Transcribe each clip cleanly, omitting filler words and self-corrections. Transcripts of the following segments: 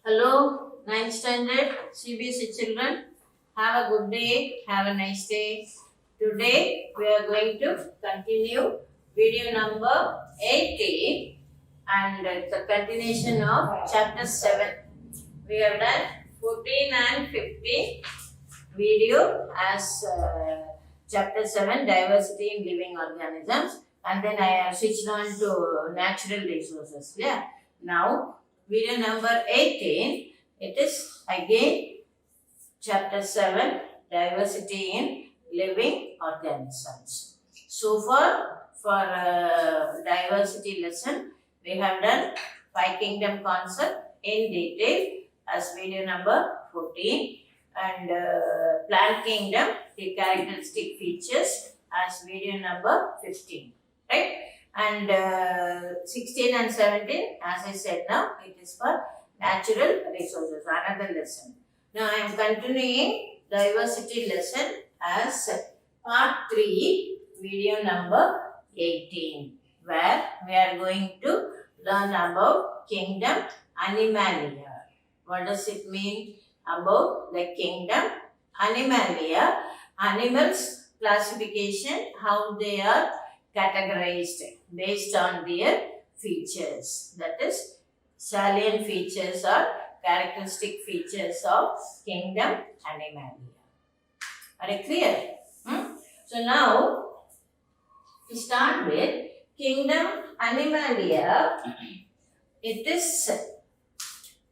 Hello, 9th standard CBSE children. Have a good day. Have a nice day. Today we are going to continue video number 18 and it's a continuation of chapter 7. We have done 14 and 15 video as chapter 7 diversity in living organisms, and then I have switched on to natural resources. Yeah. Now video number 18, it is again chapter 7 diversity in living organisms. So far for diversity lesson we have done 5 kingdom concept in detail as video number 14, and plant kingdom, the characteristic features as video number 15, right? And 16 and 17, as I said now, it is for natural resources, another lesson. Now I am continuing diversity lesson as part 3, video number 18, where we are going to learn about kingdom Animalia. What does it mean about the kingdom Animalia? Animals classification, how they are categorized based on their features, that is salient features or characteristic features of kingdom Animalia. Are you clear? So now we start with kingdom Animalia. It is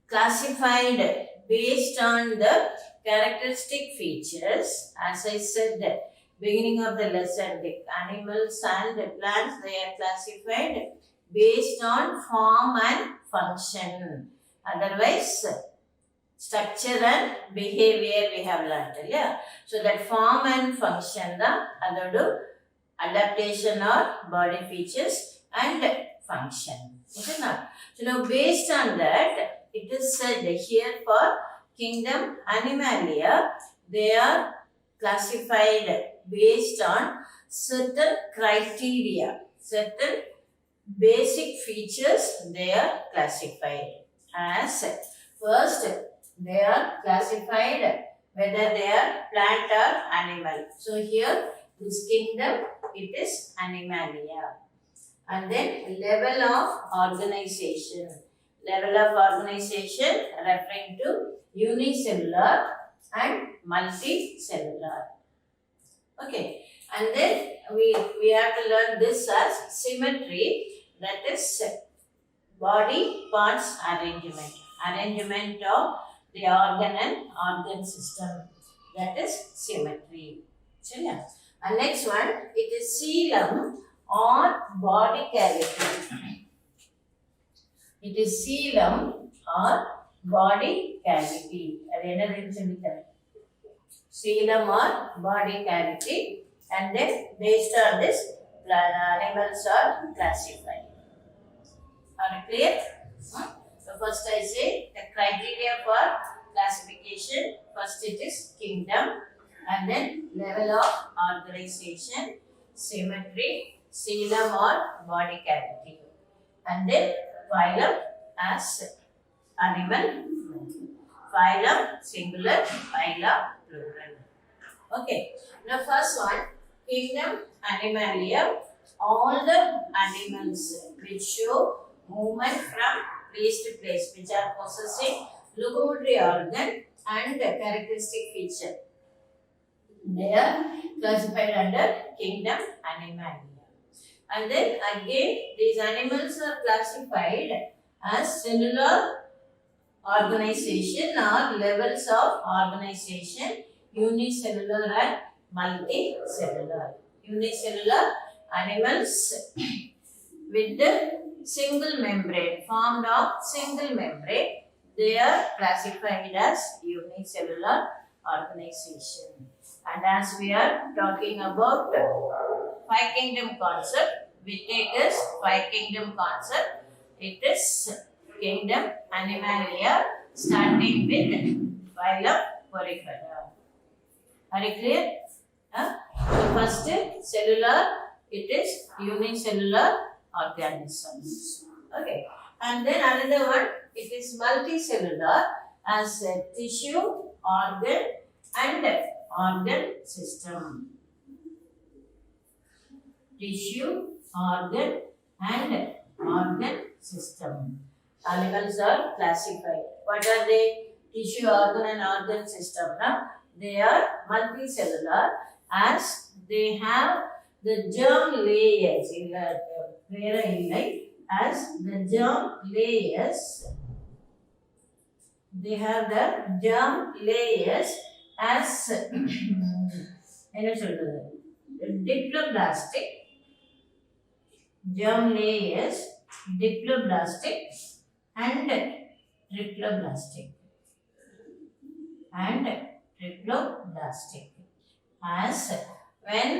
classified based on the characteristic features. As I said, beginning of the lesson, the animals and the plants, they are classified based on form and function. Otherwise, structure and behavior we have learned. Yeah. So that form and function, the other adaptation or body features and function. Okay, now. So now based on that, it is said here for kingdom Animalia, they are classified based on certain criteria, certain basic features they are classified as. First, they are classified whether they are plant or animal. So here, this kingdom, it is Animalia. And then level of organization. Level of organization referring to unicellular and multicellular. Okay, and then we have to learn this as symmetry, that is body parts arrangement. Arrangement of the organ and organ system, that is symmetry. So yeah. And next one, it is coelom or body cavity. It is coelom or body cavity. Coelom or body cavity, and then based on this, animals are classified. Are you clear? So first I say the criteria for classification. First it is kingdom, and then level of organization, symmetry, coelom or body cavity, and then phylum as animal, phylum singular, phyla plural. Okay, now first one, kingdom Animalia. All the animals which show movement from place to place, which are possessing locomotory organ and characteristic feature, they are classified under kingdom Animalia. And then again, these animals are classified as cellular organization or levels of organization, unicellular and multicellular. Unicellular animals with the single membrane, formed of single membrane, they are classified as unicellular organization. And as we are talking about 5 kingdom concept, we take this 5 kingdom concept. It is kingdom Animalia starting with phylum Porifera. Are you clear? So first cellular, it is unicellular organisms. Okay. And then another one, it is multicellular as a tissue, organ and organ system. Tissue, organ and organ system. Animals are classified. What are they? Tissue, organ and organ system. They are multicellular as they have the germ layers as the germ layers. They have the germ layers as diploblastic germ layers, diploblastic and triploblastic as when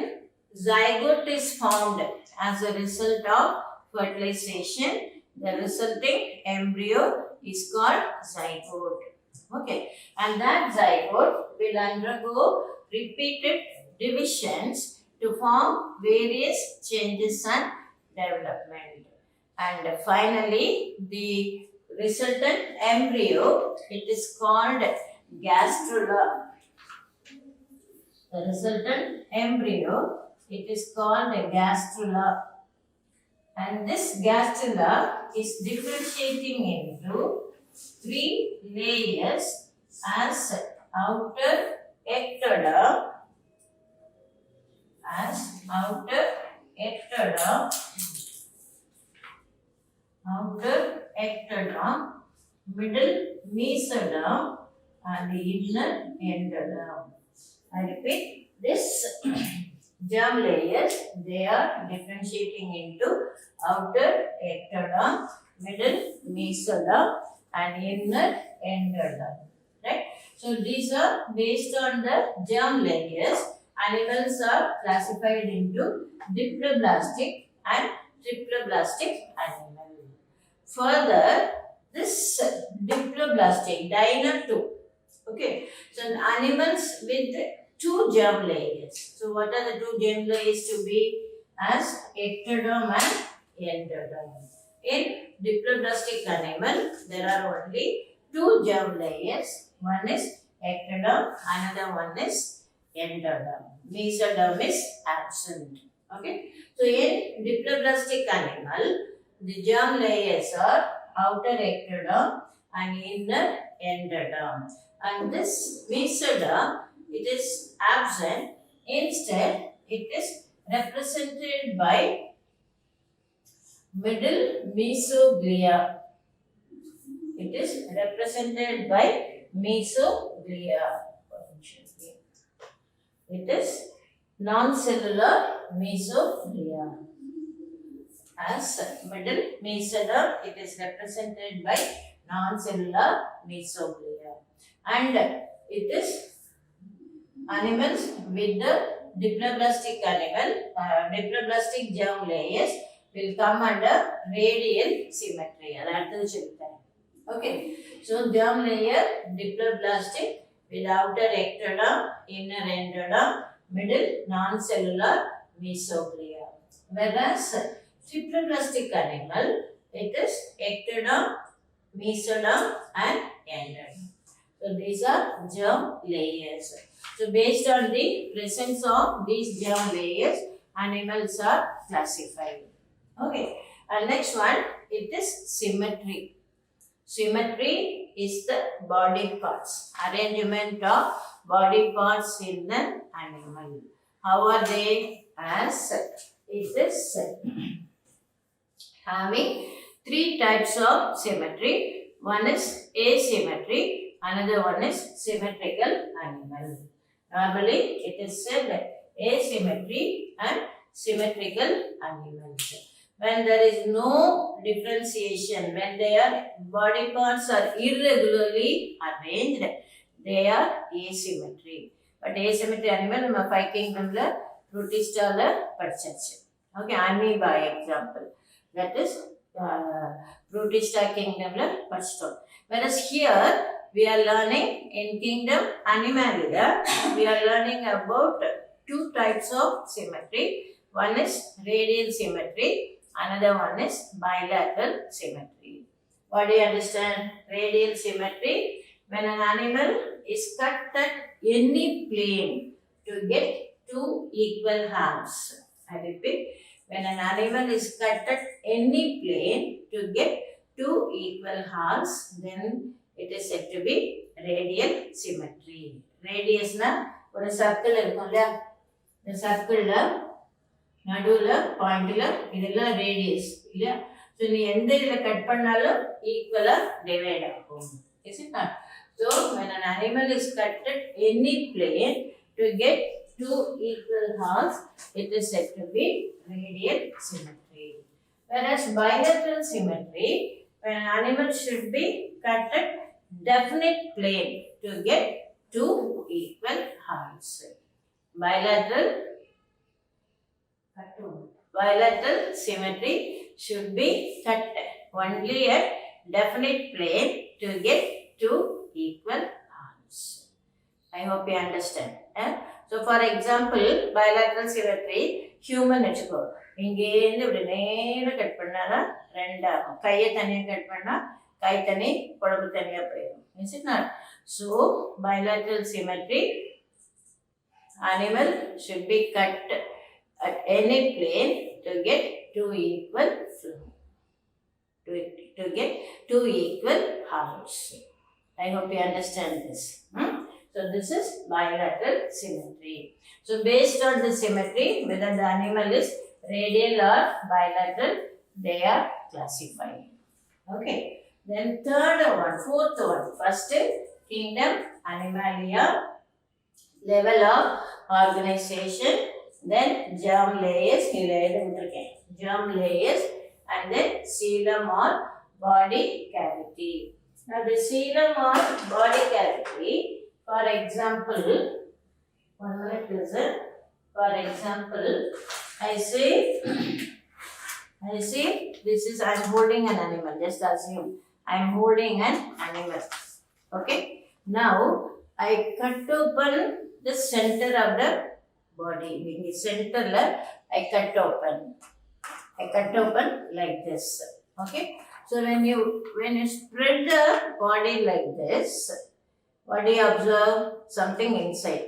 zygote is formed as a result of fertilization, the resulting embryo is called zygote. Okay, and that zygote will undergo repeated divisions to form various changes and development. And finally, the resultant embryo, it is called gastrula. The resultant embryo, it is called a gastrula. And this gastrula is differentiating into 3 layers as outer ectoderm, middle mesoderm and the inner endoderm. I repeat, this germ layers, they are differentiating into outer ectoderm, middle mesoderm and inner endoderm. Right? So these are based on the germ layers. Animals are classified into diploblastic and triploblastic animal. Further, this diploblastic, dinner 2. Okay, so animals with 2 germ layers. So what are the 2 germ layers to be? As ectoderm and endoderm. In diploblastic animal, there are only 2 germ layers. One is ectoderm, another one is endoderm. Mesoderm is absent. Okay, so in diploblastic animal, the germ layers are outer ectoderm and inner endoderm. And this mesoderm, it is absent. Instead, it is represented by middle mesoglia. It is represented by mesoglia. It is non-cellular mesoglia. As middle mesoderm, it is represented by non-cellular mesoglia. And it is animals with the diploblastic diploblastic germ layers will come under radial symmetry. Okay, so germ layer diploblastic with outer ectoderm, inner endoderm, middle non-cellular mesoglia. Whereas triploblastic animal, it is ectoderm, mesoderm and endoderm. So these are germ layers. So based on the presence of these germ layers, animals are classified. Okay, and next one, it is symmetry. Symmetry is the body parts, arrangement of body parts in an animal. How are they? As it is having 3 types of symmetry. One is asymmetry, another one is symmetrical animal. Normally, it is said asymmetry and symmetrical animals. When there is no differentiation, when their body parts are irregularly arranged, they are asymmetry. But asymmetry animal, we 5 kingdom la protista la padichachu. Okay, amoeba example. That is protista kingdom la padichom. Whereas here we are learning in kingdom Animalia, we are learning about 2 types of symmetry. One is radial symmetry, another one is bilateral symmetry. What do you understand? Radial symmetry. When an animal is cut at any plane to get two equal halves. I repeat, when an animal is cut at any plane to get two equal halves, then it is said to be radial symmetry. Radius na ஒரு circle இருக்கும் இல்லையா, இந்த சர்க்கிள்ல நடுவுல பாயிண்ட்ல இதெல்லாம் radius இல்லையா. So நீ எந்த இதில் கட் பண்ணாலும் ஈக்குவலா டிவைட் ஆகும். Is it not? So when an animal is cut at any plane to get two equal halves, it is said to be radial symmetry. Whereas bilateral symmetry, when an animal should be cut at definite plane to get two equal halves. Bilateral symmetry should be cut only at definite plane to get two equal halves. I hope you understand. So for example, bilateral symmetry, human வச்சுக்கோ, இங்கேருந்து இப்படி நேரம் cut பண்ணாதான் ரெண்டாகும். கையை தனியாக cut பண்ணால் கை தனி குழம்பு தனியாக போயிடும். Is it not? So bilateral symmetry, animal should be cut at any plane to get two equal halves. I hope you understand this. So this is bilateral symmetry. So based on the symmetry, whether the animal is radial or bilateral, they are classified. Okay. Then fourth one. First, kingdom Animalia, level of organization. Then germ layers, germ layers, and then coelom or body cavity. Now the coelom or body cavity, for example, one minute listen. For example, I say this is, I am holding an animal. Just assume I am holding an animal. Okay. Now I cut open the center of the body. In the center, I cut open like this. Okay. So when you spread the body like this, what do you observe? Something inside.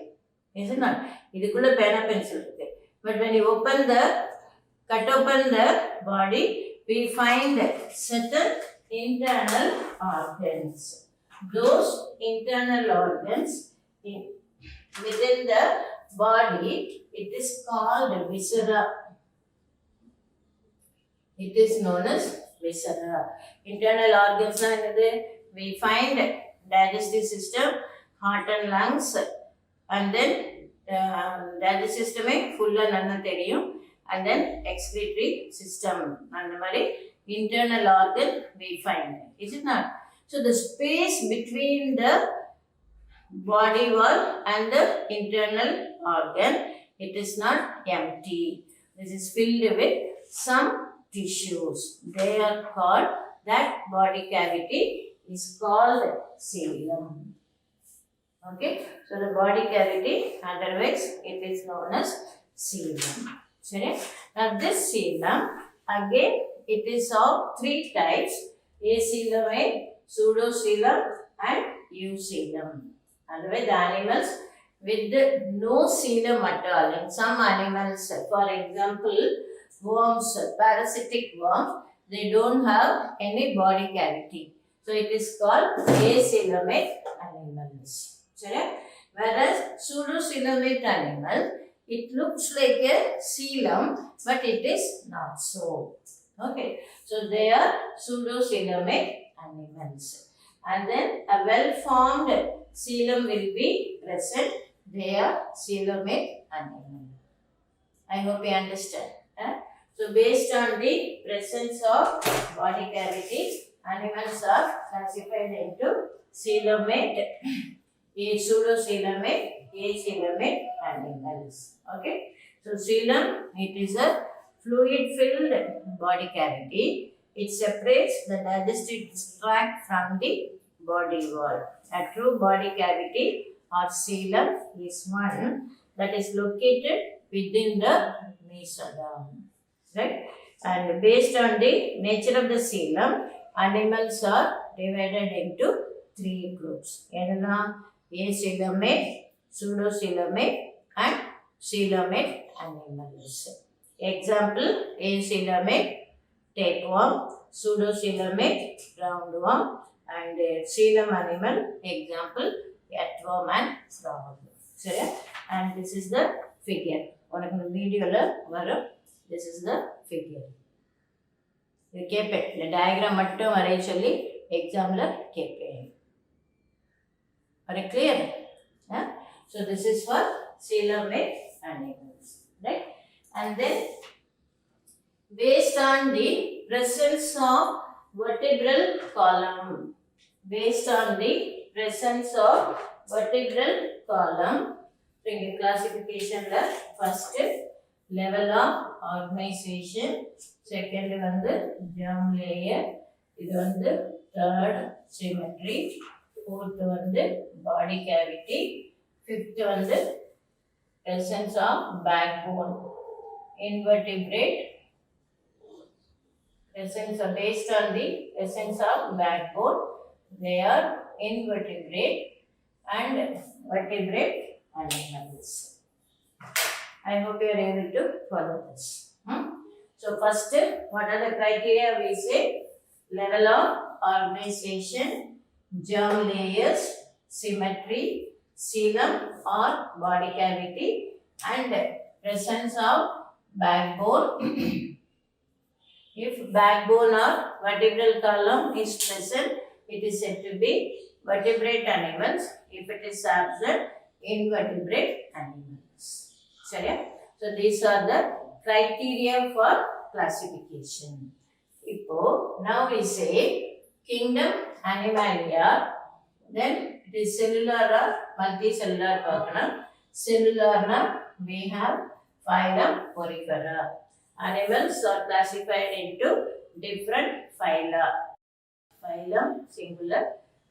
Is it not? Idukkulla pen pencil irukku. But when you cut open the body, we find certain internal organs. Those internal organs within the body, it is called viscera. It is known as viscera. Internal organs are we find digestive system, heart and lungs, and then digestive system full and then excretory system. And the internal organ we find. Is it not? So the space between the body wall and the internal organ, it is not empty. This is filled with some tissues. They are called, that body cavity is called coelom. Okay. So the body cavity, otherwise it is known as coelom. Now this coelom, again it is of three types: acoelomate, pseudocoelom and eucoelom. Otherwise the animals with no coelom at all. In some animals, for example worms, parasitic worms, they don't have any body cavity. So it is called acoelomate animals. Whereas pseudocoelomate animal, it looks like a coelom, but it is not so. Okay. So they are pseudocoelomate animals. And then a well-formed coelom will be present. They are coelomate animals. I hope you understand. So based on the presence of body cavity, animals are classified into coelomate, pseudocoelomate, acoelomate animals. Okay. So coelom, it is a fluid-filled body cavity. It separates the digestive tract from the body wall. A true body cavity or coelom is one that is located within the mesoderm. Right? And based on the nature of the coelom, animals are divided into three groups. Enna acoelomate, pseudocoelomate and coelomate animals. Example, acoelomate tapeworm, pseudocoelomate roundworm and coelom animal example earthworm and frog. சரியா? And this is the figure. உனக்கு இந்த வீடியோல வரும். This is the figure. இது கேட்பேன். இந்த diagram மட்டும் வரைய சொல்லி எக்ஸாம்ல கேட்பேன். Are you clear? Yeah? So this is for coelomate animals, right? And then based on the presence of vertebral column, based on the presence of vertebral column, so in the classification la first level of organization, second வந்து germ layer, இது வந்து third symmetry, fourth வந்து body cavity, fifth வந்து presence of backbone, invertebrate, presence of based on the presence of backbone, they are invertebrate and vertebrate animals. I hope you are able to follow this. So first, what are the criteria we say? Level of organization, germ layers, symmetry, coelom or body cavity and presence of backbone. If backbone or vertebral column is present, it is said to be vertebrate animals. If it is absent, invertebrate animals. Sorry? So these are the criteria for classification. Now we say kingdom Animalia, then it is cellular or multicellular. Cellular na we have phylum Porifera. Animals are classified into different phyla. Phylum singular,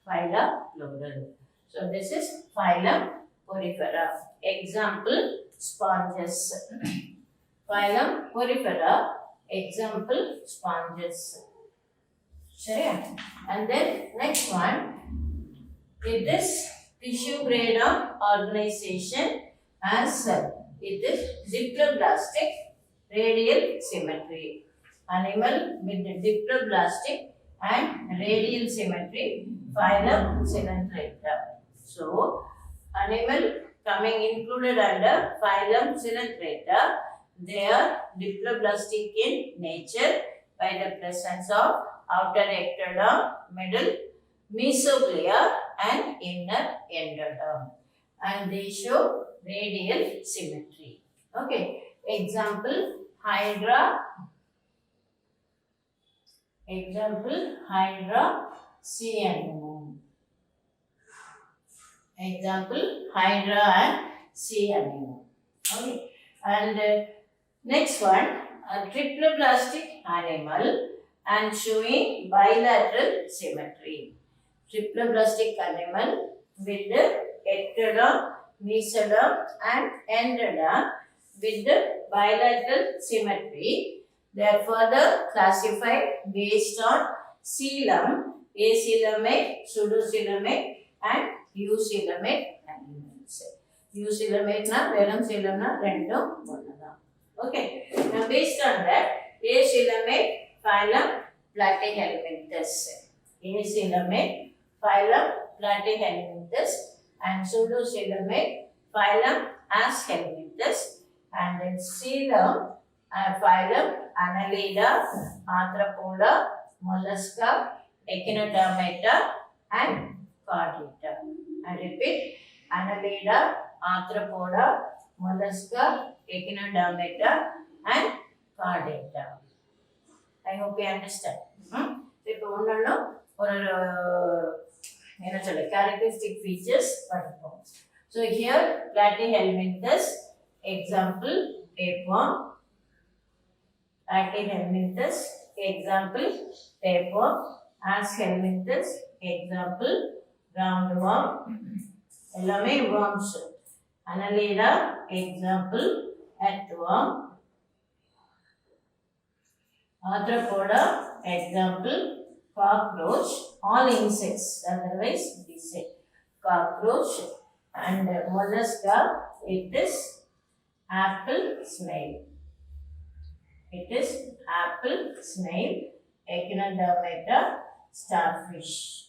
phyla plural. So this is phylum Porifera. Example sponges. Phylum Porifera. Example sponges. Sure. And then next one. It is tissue grade of organization as it is diploblastic radial symmetry. Animal with the diploblastic and radial symmetry, phylum Coelenterata. So, animal coming included under phylum Coelenterata, they are diploblastic in nature by the presence of outer ectoderm, middle mesoglia and inner endoderm, and they show radial symmetry. Okay, example Hydra. Example Hydra sea anemone. Example Hydra and sea anemone. Okay, and next one a triploblastic animal and showing bilateral symmetry. Triploblastic animal with the ectoderm, mesoderm and endoderm with the bilateral symmetry. They are further classified based on coelom, acoelomate, pseudocoelomate and eucoelomate animals. Eucoelomate na verum coelom na rendum onnada. Okay. Now based on that, acoelomate phylum Platyhelminthes. Acoelomate phylum Platyhelminthes and pseudocoelomate phylum Aschelminthes and then coelom phylum Annelida, Arthropoda, Mollusca, Echinodermata and Chordata. I repeat, Annelida, Arthropoda, Mollusca, Echinodermata and Chordata. I hope you understand. இப்போ ஒன்னொன்னு ஒரு என்ன சொல்ல characteristic features படிப்போம். So here Platyhelminthes example tapeworm. Platyhelminthes example tapeworm. Aschelminthes example roundworm. எல்லாமே worms. Annelida example earthworm. Arthropoda example cockroach, all insects, otherwise we say cockroach. And mollusca, it is apple snail. It is apple snail. Echinodermata, starfish.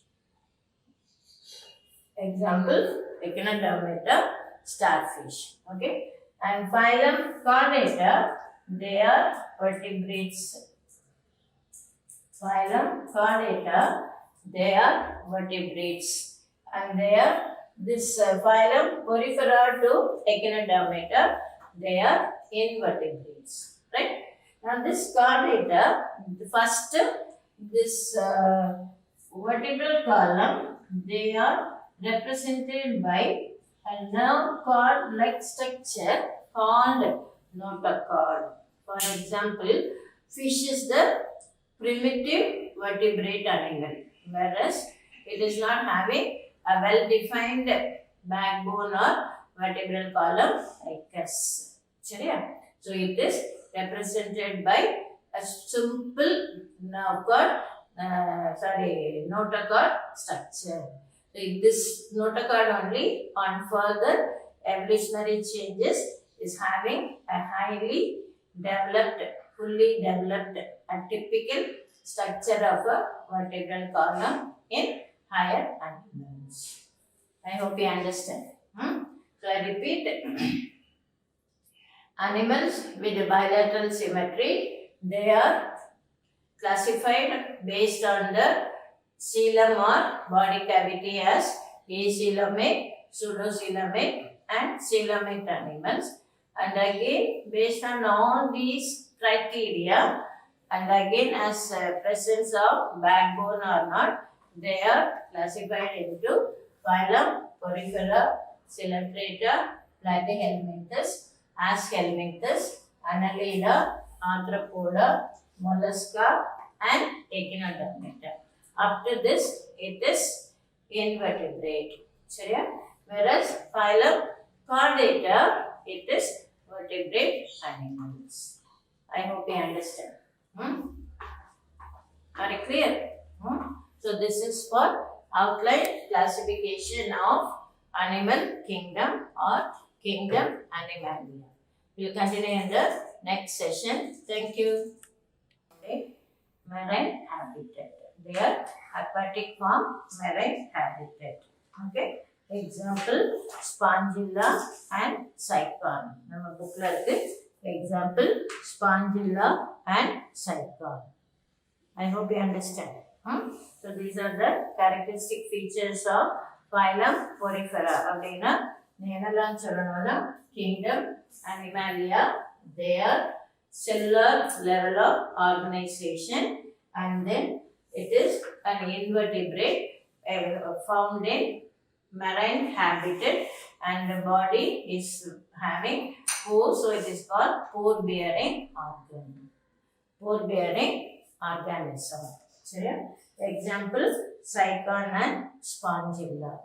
Example, Echinodermata, starfish. Okay. And phylum Chordata, they are vertebrates. Phylum Chordata, they are vertebrates. And they are this phylum Porifera to Echinodermata, they are invertebrates. Right? Now this chordata, first this vertebral column, they are represented by a nerve cord-like structure called notochord. For example, fish is the primitive vertebrate animal, whereas it is not having a well-defined backbone or vertebral column like us. So it is represented by a simple nerve cord, notochord structure. So this notochord only on further evolutionary changes is having a highly developed, fully developed, a typical structure of a vertebral column in higher animals. I hope you understand. So I repeat. Animals with bilateral symmetry, they are classified based on the coelom or body cavity as acoelomic, pseudocoelomic and coelomic animals. And again, based on all these criteria, and again as presence of backbone or not, they are classified into phylum Porifera, Coelenterata, Platyhelminthes, Aschelminthes, Annelida, Arthropoda, Mollusca and Echinodermata. Up to this, it is invertebrate. Whereas phylum Chordata, it is vertebrate animals. I hope you understand. Are you clear? So this is for outline classification of animal kingdom or kingdom Animalia. We will continue in the next session. Thank you. Okay. Marine habitat. They are aquatic form, marine habitat. Okay. Example, Spongilla and Cycon. Nama book la irukku. Example, Spongilla and Cycon. I hope you understand. So these are the characteristic features of phylum Porifera. Abdina, Nenalan Charanala, kingdom Animalia, their cellular level of organization, and then it is an invertebrate found in marine habitat, and the body is having pores, so it is called pore bearing organ. Pore bearing organism. Example, Cycon and Spongilla.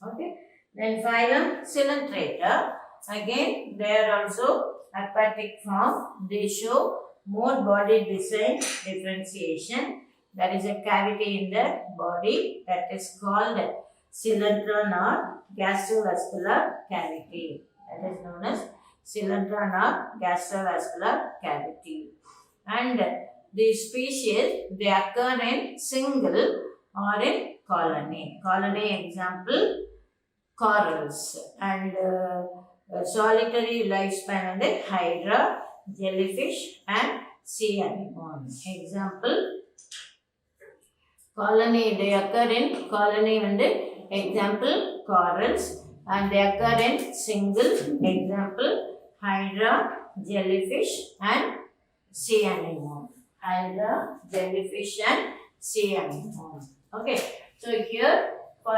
Okay. Then phylum Coelenterata. Again, they are also aquatic form. They show more body design differentiation. There is a cavity in the body that is called coelentron or gastrovascular cavity. That is known as coelentron or gastrovascular cavity. And these species, they occur in single or in colony. Colony example, corals, and solitary lifespan and hydra, jellyfish and sea anemones. Example, colony, they occur in colony and example corals, and they occur in single, example hydra, jellyfish and sea anemone. Hydra, jellyfish and sea anemone. Okay, so here for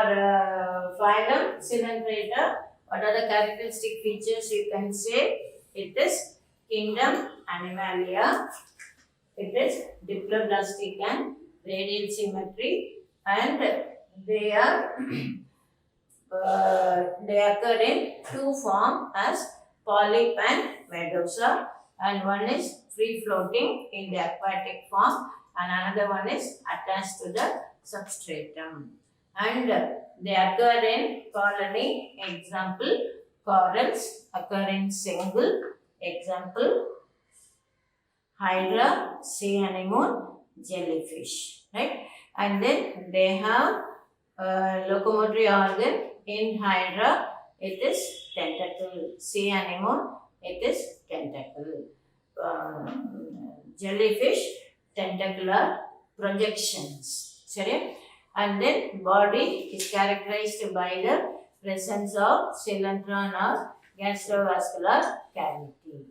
phylum Coelenterata, what are the characteristic features you can say? It is kingdom Animalia. It is diploblastic and radial symmetry, and they are they occur in two forms as polyp and medusa, and one is free floating in the aquatic form, and another one is attached to the substratum. And they occur in colony. Example, corals occur in single. Example, hydra, sea anemone, jellyfish, right? And then they have locomotory organ. In hydra, it is tentacle. Sea anemone, it is tentacle. Jellyfish, tentacular projections. Sorry? And then body is characterized by the presence of cylindron or gastrovascular cavity.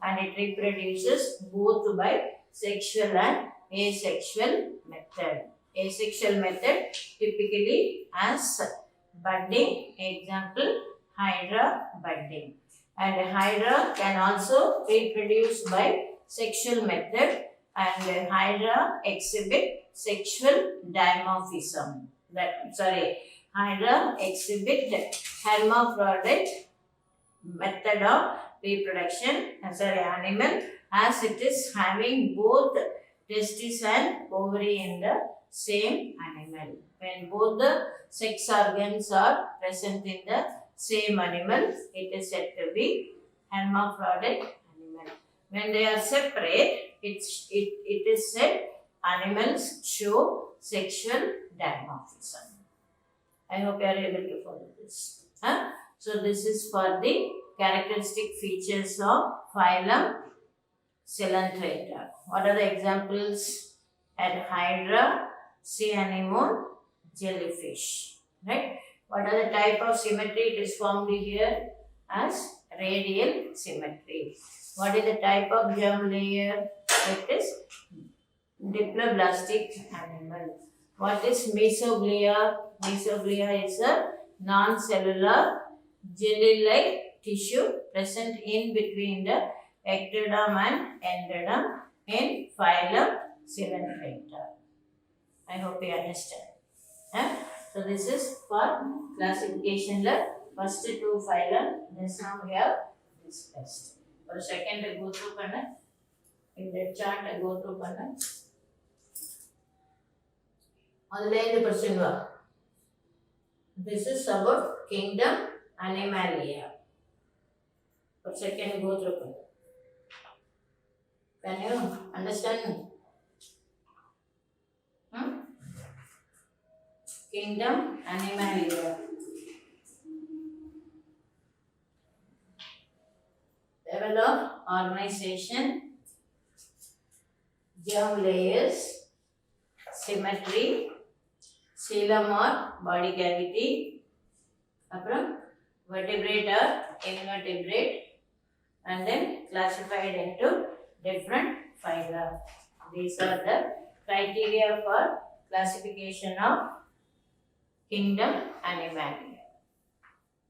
And it reproduces both by sexual and asexual method. Asexual method typically as budding. Example, hydra budding. And hydra can also reproduce by sexual method, and hydra exhibit sexual dimorphism. Hydra exhibit hermaphrodite method of reproduction. Animal, as it is having both testis and ovary in the same animal. When both the sex organs are present in the same animal, it is said to be hermaphrodite animal. When they are separate, it is said animals show sexual dimorphism. I hope you are able to follow this. So this is for the characteristic features of phylum Coelenterata. What are the examples? At hydra, sea anemone, jellyfish. Right? What are the type of symmetry? It is formed here as radial symmetry. What is the type of germ layer? It is diploblastic animal. What is mesoglea? Mesoglea is a non-cellular jelly-like tissue present in between the ectoderm and endoderm in phylum Coelenterata. I hope you understand. So this is for classification. First two phylum, this now we have discussed. For second I go through panna. In that chart I go through panna. This is about kingdom Animalia. For second go through panna. Can you understand? Kingdom Animalia. Level of organization, germ layers, symmetry, coelom or body cavity, vertebrate or invertebrate, and then classified into different phyla. These are the criteria for classification of kingdom Animalia.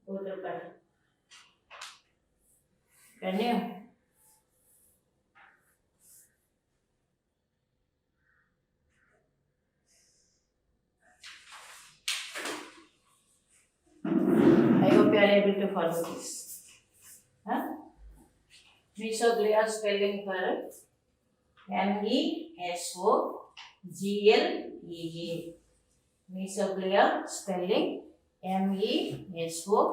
Go through panna. Can you? I hope you are able to follow this. Mesoglea spelling for MESOGLEA. Mesoglea spelling MESOGLEA.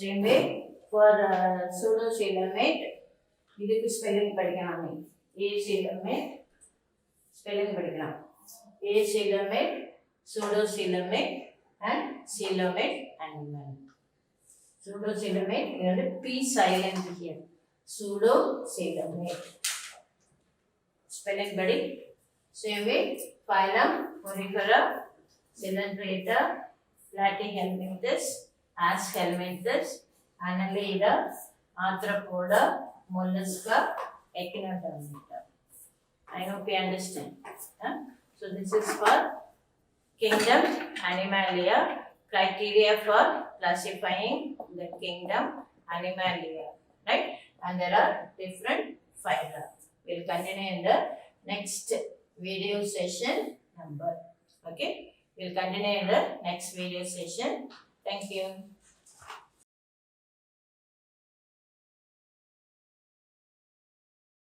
Same way for pseudocoelomate, இதுக்கு spelling படிக்கலாம். Acoelomate spelling படிக்கலாம். Acoelomate, pseudocoelomate and coelomate animal. Pseudocoelomate, you have P silent here. Pseudocoelomate spelling badi. Same way phylum Porifera, Coelenterata, Platyhelminthes, Aschelminthes, Annelida, Arthropoda, Mollusca, Echinodermata. I hope you understand. So this is for kingdom Animalia, criteria for classifying the kingdom Animalia, right? And there are different phyla. We'll continue in the next video session number. Okay? We'll continue in the next video session. Thank you.